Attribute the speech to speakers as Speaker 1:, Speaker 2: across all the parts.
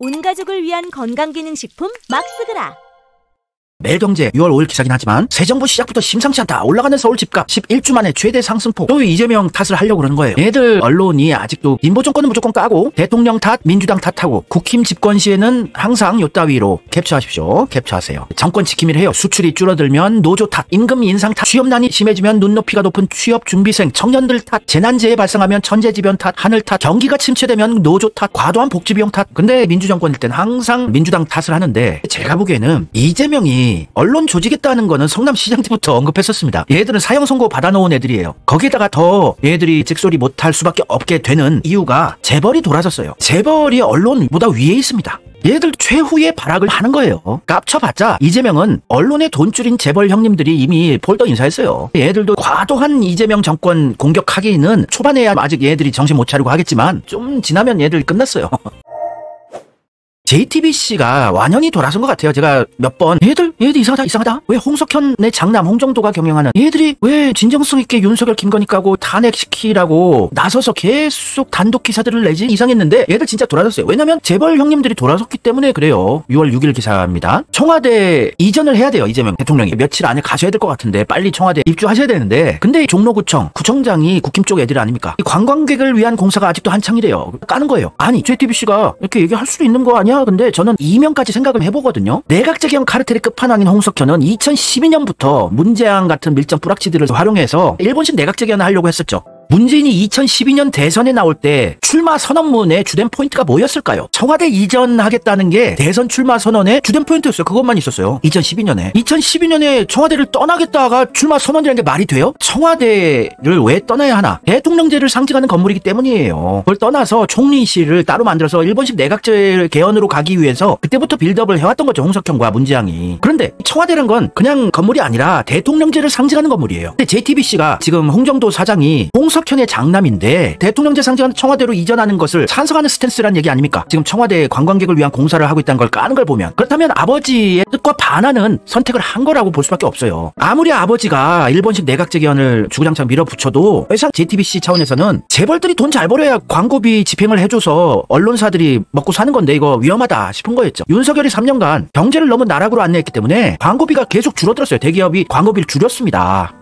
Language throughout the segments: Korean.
Speaker 1: 온 가족을 위한 건강기능식품 막스그라.
Speaker 2: 매일경제 6월 5일 기사긴 하지만 새 정부 시작부터 심상치 않다. 올라가는 서울 집값 11주 만에 최대 상승폭. 또 이재명 탓을 하려고 그러는 거예요. 얘들 언론이 아직도 진보 정권은 무조건 까고 대통령 탓, 민주당 탓하고 국힘 집권 시에는 항상 요따위로 캡처하십시오. 캡처하세요. 정권 지킴이를 해요. 수출이 줄어들면 노조 탓, 임금 인상 탓, 취업난이 심해지면 눈높이가 높은 취업준비생, 청년들 탓, 재난재해 발생하면 천재지변 탓, 하늘 탓, 경기가 침체되면 노조 탓, 과도한 복지비용 탓. 근데 민주정권일 땐 항상 민주당 탓을 하는데 제가 보기에는 이재명이 언론 조지겠다는 거는 성남시장 때부터 언급했었습니다. 얘들은 사형 선고 받아놓은 애들이에요. 거기에다가 더 얘들이 찍소리 못할 수밖에 없게 되는 이유가 재벌이 돌아섰어요. 재벌이 언론보다 위에 있습니다. 얘들 최후의 발악을 하는 거예요. 깝쳐봤자 이재명은 언론에 돈줄인 재벌 형님들이 이미 폴더 인사했어요. 얘들도 과도한 이재명 정권 공격하기는 초반에야 아직 얘들이 정신 못 차리고 하겠지만 좀 지나면 얘들 끝났어요. JTBC가 완연히 돌아선 것 같아요. 제가 몇 번 얘들 이상하다. 왜 홍석현의 장남 홍정도가 경영하는 얘들이 왜 진정성 있게 윤석열 김건희 까고 탄핵시키라고 나서서 계속 단독 기사들을 내지 이상했는데 얘들 진짜 돌아섰어요. 왜냐면 재벌 형님들이 돌아섰기 때문에 그래요. 6월 6일 기사입니다. 청와대 이전을 해야 돼요. 이재명 대통령이 며칠 안에 가셔야 될 것 같은데 빨리 청와대 입주하셔야 되는데 근데 종로구청 구청장이 국힘 쪽 애들 아닙니까? 이 관광객을 위한 공사가 아직도 한창이래요. 까는 거예요. 아니 JTBC가 이렇게 얘기할 수도 있는 거 아니야? 근데 저는 이명까지 생각을 해보거든요. 내각제경 카르텔의 끝판왕인 홍석현은 2012년부터 문재양 같은 밀정 뿌락치들을 활용해서 일본식 내각제경을 하려고 했었죠. 문재인이 2012년 대선에 나올 때 출마 선언문의 주된 포인트가 뭐였을까요? 청와대 이전하겠다는 게 대선 출마 선언의 주된 포인트였어요. 그것만 있었어요. 2012년에 청와대를 떠나겠다가 출마 선언이라는 게 말이 돼요? 청와대를 왜 떠나야 하나? 대통령제를 상징하는 건물이기 때문이에요. 그걸 떠나서 총리실을 따로 만들어서 일본식 내각제 개헌으로 가기 위해서 그때부터 빌드업을 해왔던 거죠. 홍석현과 문재양이. 그런데 청와대란 건 그냥 건물이 아니라 대통령제를 상징하는 건물이에요. 근데 JTBC가 지금 홍정도 사장이 홍석현의 장남인데 대통령제 상징하는 청와대로 이전하는 것을 찬성하는 스탠스란 얘기 아닙니까? 지금 청와대 관광객을 위한 공사를 하고 있다는 걸 까는 걸 보면 그렇다면 아버지의 뜻과 반하는 선택을 한 거라고 볼 수밖에 없어요. 아무리 아버지가 일본식 내각제 개헌을 주구장창 밀어붙여도 회사 JTBC 차원에서는 재벌들이 돈 잘 벌어야 광고비 집행을 해줘서 언론사들이 먹고 사는 건데 이거 위험하다 싶은 거였죠. 윤석열이 3년간 경제를 너무 나락으로 안내했기 때문에 광고비가 계속 줄어들었어요. 대기업이 광고비를 줄였습니다.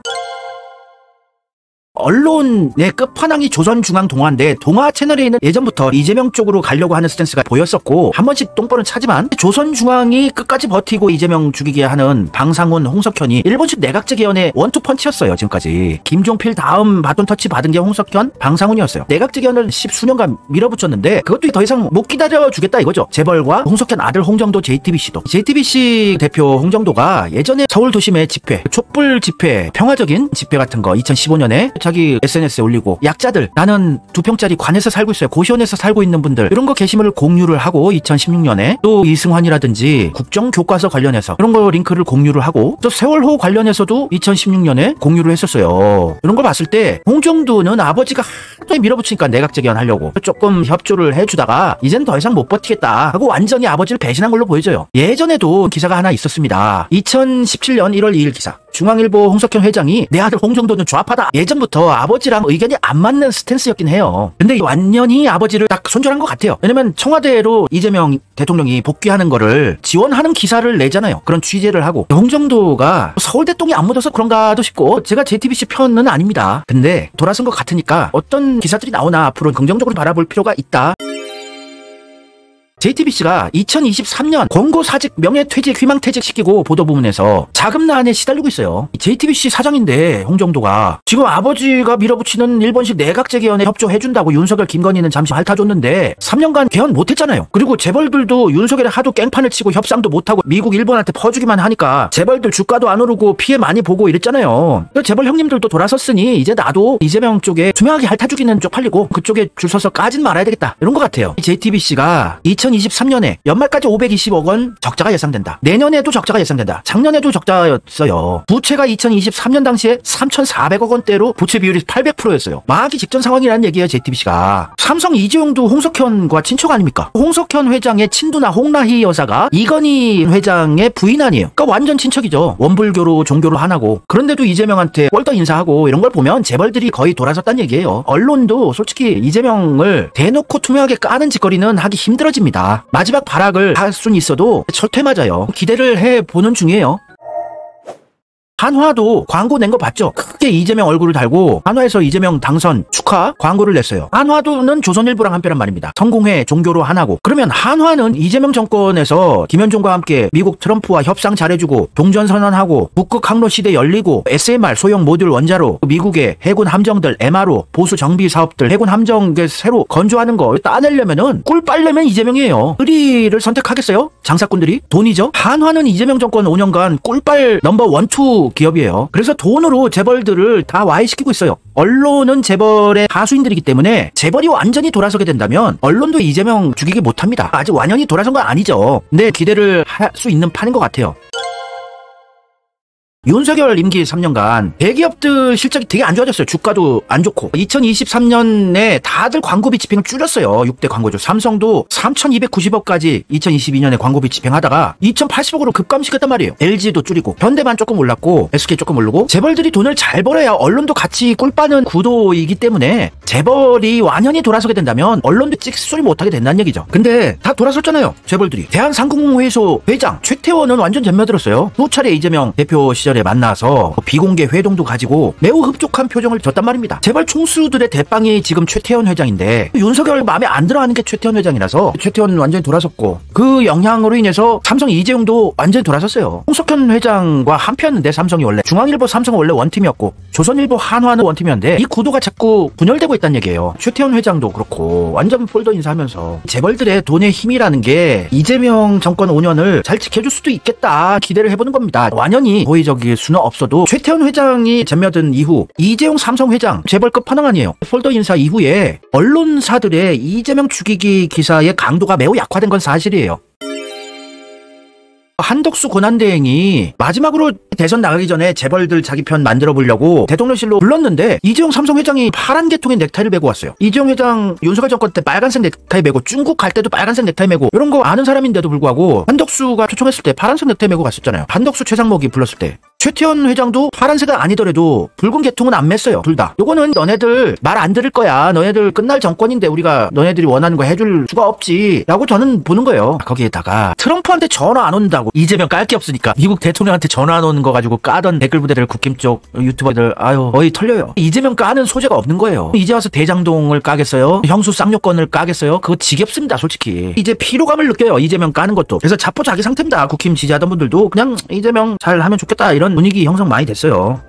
Speaker 2: 언론의 끝판왕이 조선중앙동아인데 동아 채널에 있는 예전부터 이재명 쪽으로 가려고 하는 스탠스가 보였었고 한 번씩 똥볼은 차지만 조선중앙이 끝까지 버티고 이재명 죽이게 하는 방상훈, 홍석현이 일본식 내각제 개헌의 원투펀치였어요. 지금까지 김종필 다음 바톤 터치 받은 게 홍석현, 방상훈이었어요. 내각제 개헌을 10수년간 밀어붙였는데 그것도 더 이상 못 기다려주겠다 이거죠. 재벌과 홍석현 아들 홍정도 JTBC도. JTBC 대표 홍정도가 예전에 서울 도심의 집회, 촛불 집회, 평화적인 집회 같은 거 2015년에 자기 SNS에 올리고 약자들 나는 2평짜리 관에서 살고 있어요. 고시원에서 살고 있는 분들 이런 거 게시물을 공유를 하고 2016년에 또 이승환이라든지 국정교과서 관련해서 이런 거 링크를 공유를 하고 또 세월호 관련해서도 2016년에 공유를 했었어요. 이런 걸 봤을 때 홍정도는 아버지가 하도 밀어붙이니까 내각제 개헌 하려고 조금 협조를 해주다가 이젠 더 이상 못 버티겠다 하고 완전히 아버지를 배신한 걸로 보여져요. 예전에도 기사가 하나 있었습니다. 2017년 1월 2일 기사. 중앙일보 홍석현 회장이 내 아들 홍정도는 좌파다. 예전부터 아버지랑 의견이 안 맞는 스탠스였긴 해요. 근데 완전히 아버지를 딱 손절한 것 같아요. 왜냐면 청와대로 이재명 대통령이 복귀하는 거를 지원하는 기사를 내잖아요. 그런 취재를 하고 홍정도가 서울대 똥이 안 묻어서 그런가도 싶고 제가 JTBC 편은 아닙니다. 근데 돌아선 것 같으니까 어떤 기사들이 나오나 앞으로 긍정적으로 바라볼 필요가 있다. JTBC가 2023년 권고사직 명예퇴직 희망퇴직 시키고 보도부문에서 자금난에 시달리고 있어요. JTBC 사장인데 홍정도가 지금 아버지가 밀어붙이는 일본식 내각제 개헌에 협조해준다고 윤석열 김건희는 잠시 핥아줬는데 3년간 개헌 못했잖아요. 그리고 재벌들도 윤석열에 하도 깽판을 치고 협상도 못하고 미국 일본한테 퍼주기만 하니까 재벌들 주가도 안 오르고 피해 많이 보고 이랬잖아요. 재벌 형님들도 돌아섰으니 이제 나도 이재명 쪽에 투명하게 핥아주기는 쪽팔리고 그쪽에 줄 서서 까진 말아야 되겠다 이런 것 같아요. JTBC가 2023년에 연말까지 520억 원 적자가 예상된다. 내년에도 적자가 예상된다. 작년에도 적자였어요. 부채가 2023년 당시에 3,400억 원대로 부채 비율이 800%였어요. 망하기 직전 상황이라는 얘기예요. JTBC가. 삼성 이재용도 홍석현과 친척 아닙니까? 홍석현 회장의 친누나 홍라희 여사가 이건희 회장의 부인 아니에요. 그러니까 완전 친척이죠. 원불교로 종교로 하나고. 그런데도 이재명한테 꼴떡 인사하고 이런 걸 보면 재벌들이 거의 돌아섰다는 얘기예요. 언론도 솔직히 이재명을 대놓고 투명하게 까는 짓거리는 하기 힘들어집니다. 거다. 마지막 발악을 할 수는 있어도 철퇴 맞아요. 기대를 해보는 중이에요. 한화도 광고 낸 거 봤죠? 크게 이재명 얼굴을 달고 한화에서 이재명 당선 축하 광고를 냈어요. 한화도는 조선일보랑 한편란 말입니다. 성공회 종교로 하나고. 그러면 한화는 이재명 정권에서 김현종과 함께 미국 트럼프와 협상 잘해주고 종전선언하고 북극 항로 시대 열리고 SMR 소형 모듈 원자로 미국의 해군 함정들 MRO 보수 정비 사업들 해군 함정 새로 건조하는 거 따내려면은 꿀 빨려면 이재명이에요. 의리를 선택하겠어요? 장사꾼들이? 돈이죠. 한화는 이재명 정권 5년간 꿀빨 넘버 1, 2 기업이에요. 그래서 돈으로 재벌들을 다 와해시키고 있어요. 언론은 재벌의 하수인들이기 때문에 재벌이 완전히 돌아서게 된다면 언론도 이재명 죽이기 못합니다. 아직 완전히 돌아선 건 아니죠. 근데 기대를 할 수 있는 판인 것 같아요. 윤석열 임기 3년간 대기업들 실적이 되게 안 좋아졌어요. 주가도 안 좋고 2023년에 다들 광고비 집행을 줄였어요. 6대 광고주 삼성도 3,290억까지 2022년에 광고비 집행하다가 2,080억으로 급감시켰단 말이에요. LG도 줄이고 현대만 조금 올랐고 SK 조금 오르고 재벌들이 돈을 잘 벌어야 언론도 같이 꿀 빠는 구도이기 때문에 재벌이 완연히 돌아서게 된다면 언론도 찍소리 못하게 된다는 얘기죠. 근데 다 돌아섰잖아요. 재벌들이. 대한상공회의소 회장 최태원은 완전 잼며들었어요. 수차례 이재명 대표 시절에 만나서 비공개 회동도 가지고 매우 흡족한 표정을 줬단 말입니다. 재벌 총수들의 대빵이 지금 최태원 회장인데 윤석열 마음에 안 들어하는 게 최태원 회장이라서 최태원 완전히 돌아섰고 그 영향으로 인해서 삼성 이재용도 완전히 돌아섰어요. 홍석현 회장과 한편인데 삼성이 원래 중앙일보 삼성은 원래 원팀이었고 조선일보 한화는 원팀이었는데 이 구도가 자꾸 분열되고 있다는 얘기예요. 최태원 회장도 그렇고 완전 폴더 인사하면서 재벌들의 돈의 힘이라는 게 이재명 정권 5년을 잘 지켜줄 수도 있겠다 기대를 해보는 겁니다. 완연히 호의적일 수는 없어도 최태원 회장이 잼며든 이후 이재용 삼성 회장 재벌급 파능 아니에요. 폴더 인사 이후에 언론사들의 이재명 죽이기 기사의 강도가 매우 약화된 건 사실이에요. 한덕수 권한대행이 마지막으로 대선 나가기 전에 재벌들 자기 편 만들어 보려고 대통령실로 불렀는데 이재용 삼성 회장이 파란 계통의 넥타이를 메고 왔어요. 이재용 회장 윤석열 정권 때 빨간색 넥타이 메고 중국 갈 때도 빨간색 넥타이 메고 이런 거 아는 사람인데도 불구하고 한덕수가 초청했을 때 파란색 넥타이 메고 갔었잖아요. 한덕수 최상목이 불렀을 때. 최태원 회장도 파란색은 아니더라도 붉은 계통은 안 맸어요. 둘 다. 요거는 너네들 말 안 들을 거야. 너네들 끝날 정권인데 우리가 너네들이 원하는 거 해줄 수가 없지 라고 저는 보는 거예요. 거기에다가 트럼프한테 전화 안 온다고 이재명 깔 게 없으니까 미국 대통령한테 전화 안 오는 거 가지고 까던 댓글 부대들 국힘 쪽 유튜버들 아유 거의 털려요. 이재명 까는 소재가 없는 거예요. 이제 와서 대장동을 까겠어요? 형수 쌍용권을 까겠어요? 그거 지겹습니다. 솔직히. 이제 피로감을 느껴요. 이재명 까는 것도. 그래서 자포자기 상태입니다. 국힘 지지하던 분들도 그냥 이재명 잘 하면 좋겠다 이런 분위기 형성 많이 됐어요.